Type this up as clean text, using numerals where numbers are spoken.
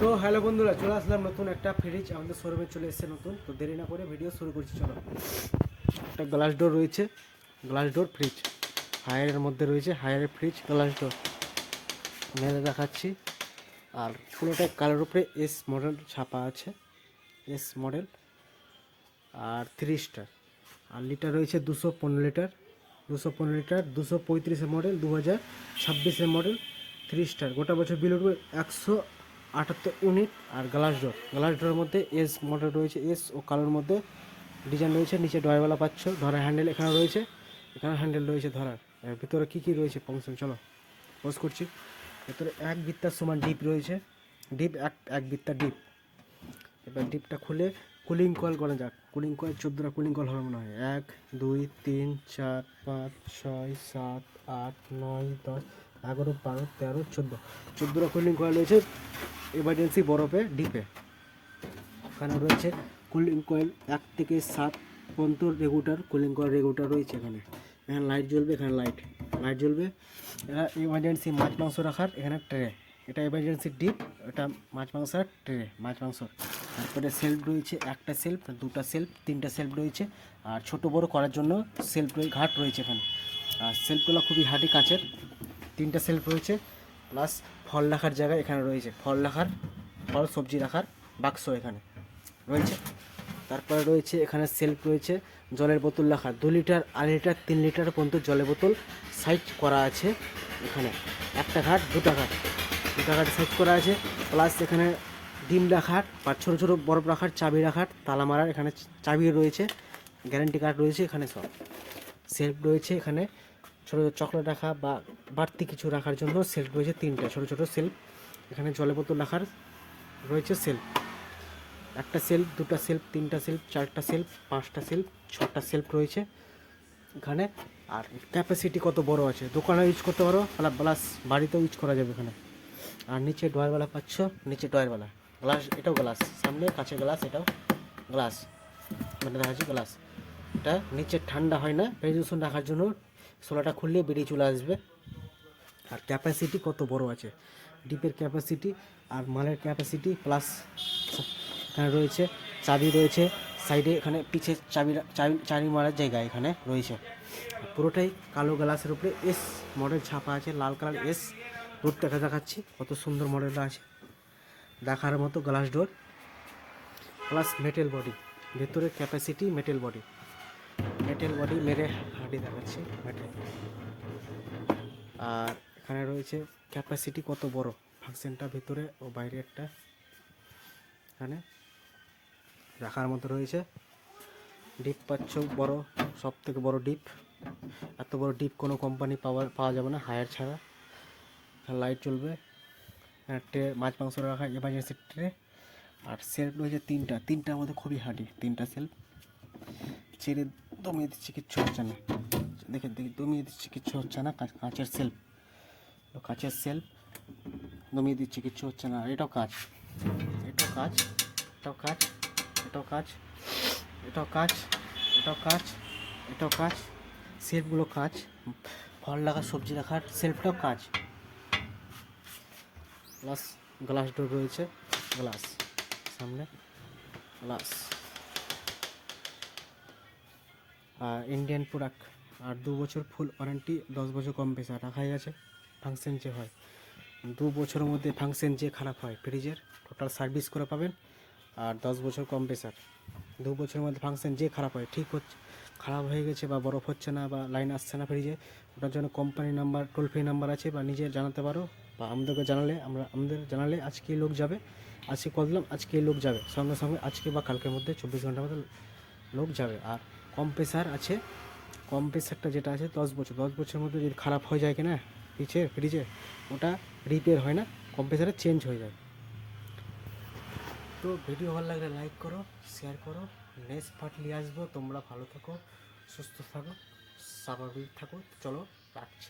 তো হ্যালো বন্ধুরা, চলে আসলাম নতুন একটা ফ্রিজ আমাদের শোরুমে চলে এসেছে নতুন। তো দেরি না করে ভিডিও শুরু করছি, চলো। একটা গ্লাস ডোর রয়েছে, গ্লাস ডোর ফ্রিজ হায়ারের মধ্যে রয়েছে, হায়ারের ফ্রিজ গ্লাস ডোর মেলে দেখাচ্ছি। আর পুরোটাই কালার উপরে এস মডেল ছাপা আছে, এস মডেল। আর 3 স্টার। আর লিটার রয়েছে 215 litre, 215 litre, 235 model, 2026 model. 3 star, গোটা বছর বিল উঠবে 178 ইউনিট। আর গ্লাস ডোর, গ্লাস ডোরের মধ্যে এস মডেল রয়েছে, এস ও কালোর মধ্যে ডিজাইন রয়েছে। নিচে ডয়ারওয়ালা পাচ্ছ, ধরার হ্যান্ডেল এখানে রয়েছে, এখানে হ্যান্ডেল রয়েছে ধরার। এর ভিতরে কী কী রয়েছে ফাংশন, চলো পোজ করছি। ভিতরে 1 বিত্তার সমান ডিপ রয়েছে, ডিপ এক বিত্তার ডিপ। এবার ডিপটা খুলে কুলিং কয়েল করা যাক। কুলিং কয়েল 14টা কুলিং কয়েল হবে মনে হয়। 1 2 3 4 5 6 7 8 9 10 11 12 13 14টা কুলিং কয়েল রয়েছে এমার্জেন্সি বরফে ডিপে। এখানে রয়েছে কুলিং কয়েল 1 থেকে 7 পর্যন্ত রেগুলেটর, কুলিং কয়েল রেগুলেটর রয়েছে এখানে। এখানে লাইট জ্বলবে, এখানে লাইট জ্বলবে। এটা এমার্জেন্সি মাছ মাংস রাখার এখানে ট্রে। এটা এমার্জেন্সি ডিপ, এটা মাছ মাংসের ট্রে, মাছ মাংস। তারপরে সেলফ রয়েছে, একটা সেলফ, দুটা সেলফ, তিনটা সেলফ রয়েছে। আর ছোট বড় করার জন্য সেলফ ঘাট রয়েছে এখানে। আর সেলফগুলো খুবই হার্ডি কাচের। 3টা সেলফ রয়েছে, প্লাস ফল রাখার জায়গা এখানে রয়েছে, ফল সবজি রাখার বাক্স এখানে রয়েছে। তারপরে রয়েছে এখানে সেলফ রয়েছে, জলের বোতল রাখার 2 লিটার, 2.5 লিটার, 3 লিটার পর্যন্ত জলের বোতল সাইজ করা আছে এখানে। একটা ঘাট, দুটা ঘাট সাইজ করা আছে। প্লাস এখানে ডিম রাখার বা ছোটো ছোটো বরফ রাখার, চাবি রাখার, তালা মারার এখানে চাবি রয়েছে, গ্যারান্টি কার্ড রয়েছে এখানে। সব সেলফ রয়েছে এখানে, ছোটো চকলেট রাখা বা বাড়তি কিছু রাখার জন্য সেলফ রয়েছে 3টা ছোটো ছোটো সেলফ। এখানে জলের বোতল রাখার রয়েছে সেলফ, একটা সেলফ, দুটা সেলফ, তিনটা সেলফ, চারটা সেলফ, 5টা সেলফ, 6টা সেলফ রয়েছে এখানে। আর ক্যাপাসিটি কত বড় আছে, দোকানে ইউজ করতে পারো, প্লাস বাড়িতেও ইউজ করা যাবে এখানে। আর নিচে ডয়ারওয়ালা পাচ্ছ, নিচে ডয়ারওয়ালা গ্লাস, এটাও গ্লাস, সামনে কাছে গ্লাস, এটাও গ্লাস, মানে দেখা যাচ্ছে গ্লাস। এটা নিচে ঠান্ডা হয় না, রেজুলেশন রাখার জন্য সোলাটা খুললে বেরিয়ে চলে আসবে। আর ক্যাপাসিটি কত বড় আছে, ডিপের ক্যাপাসিটি আর মালের ক্যাপাসিটি, প্লাস এখানে রয়েছে চাবি রয়েছে সাইডে, এখানে পিছে চাবি মারার জায়গা এখানে রয়েছে। পুরোটাই কালো গ্লাসের উপরে এস মডেল ছাপা আছে, লাল কালার এস। রোড দেখাচ্ছি কত সুন্দর মডেলটা আছে, দেখার মতো glass door, plus metal body, ভেতরের ক্যাপাসিটি মেটেল বডি মেরে হাঁটি দেখাচ্ছি মেটেল। আর এখানে রয়েছে ক্যাপাসিটি কত বড়, ফাংশনটা ভিতরে ও বাইরে একটা এখানে রাখার মতো রয়েছে। ডিপ পাচ্ছ বড়, সব থেকে বড় ডিপ। এত বড় ডিপ কোনো কোম্পানি পাওয়া যাবে না হায়ার ছাড়া। লাইট চলবে, ট্রে, মাছ মাংস রাখা এমার্জেন্সি ট্রে। আর সেলফ রয়েছে 3টার মধ্যে খুবই হার্ডি 3টা সেলফ। ছেড়ে দমিয়ে দিচ্ছে, কিচ্ছু হচ্ছে না, দেখে দমিয়ে দিচ্ছে, কিচ্ছু হচ্ছে না। কাঁচের সেলফ, দমিয়ে দিচ্ছে, কিচ্ছু হচ্ছে না। এটাও কাজ, এটাও কাজ, এটাও কাজ, এটাও কাজ, এটাও কাজ, এটাও কাজ, এটাও কাজ, সেলফগুলো কাজ, ফল রাখার, সবজি রাখার সেলফটাও কাজ। প্লাস গ্লাস ডোর রয়েছে, গ্লাস সামনে গ্লাস। আর ইন্ডিয়ান প্রোডাক্ট। আর 2 বছর ফুল ওয়ারেন্টি, 10 বছর কম পয়সা রাখাই আছে। ফাংশন যে হয় 2 বছরের মধ্যে, ফাংশন যে খারাপ হয় ফ্রিজের টোটাল সার্ভিস করে পাবেন। আর 10 বছর কম প্রেসার। 2 বছরের মধ্যে ফাংশন যে খারাপ হয়, ঠিক হচ্ছে, খারাপ হয়ে গেছে বা বরফ হচ্ছে না বা লাইন আসছে না ফ্রিজে, ওটার জন্য company number, toll free number আছে, বা নিজে জানাতে পারো, বা আমাদেরকে জানালে, আমাদের জানালে আজকে লোক যাবে। আজকে কল দিলাম, আজকে লোক যাবে সঙ্গে সঙ্গে, আজকে বা কালকের মধ্যে 24 ঘন্টার মধ্যে লোক যাবে। আর কম প্রেসার আছে, কম প্রেসারটা যেটা আছে 10 বছর, 10 বছরের মধ্যে যদি খারাপ হয়ে যায় কিনা ফ্রিজে, ওটা রিপেয়ার হয় না, কম প্রেসারে চেঞ্জ হয়ে যায়। তো ভিডিও ভালো লাগলে লাইক করো, শেয়ার করো। নেক্সট পার্ট নিয়ে আসবো। তোমরা ভালো থাকো, সুস্থ থাকো, স্বাভাবিক থাকো। চলো রাখছি।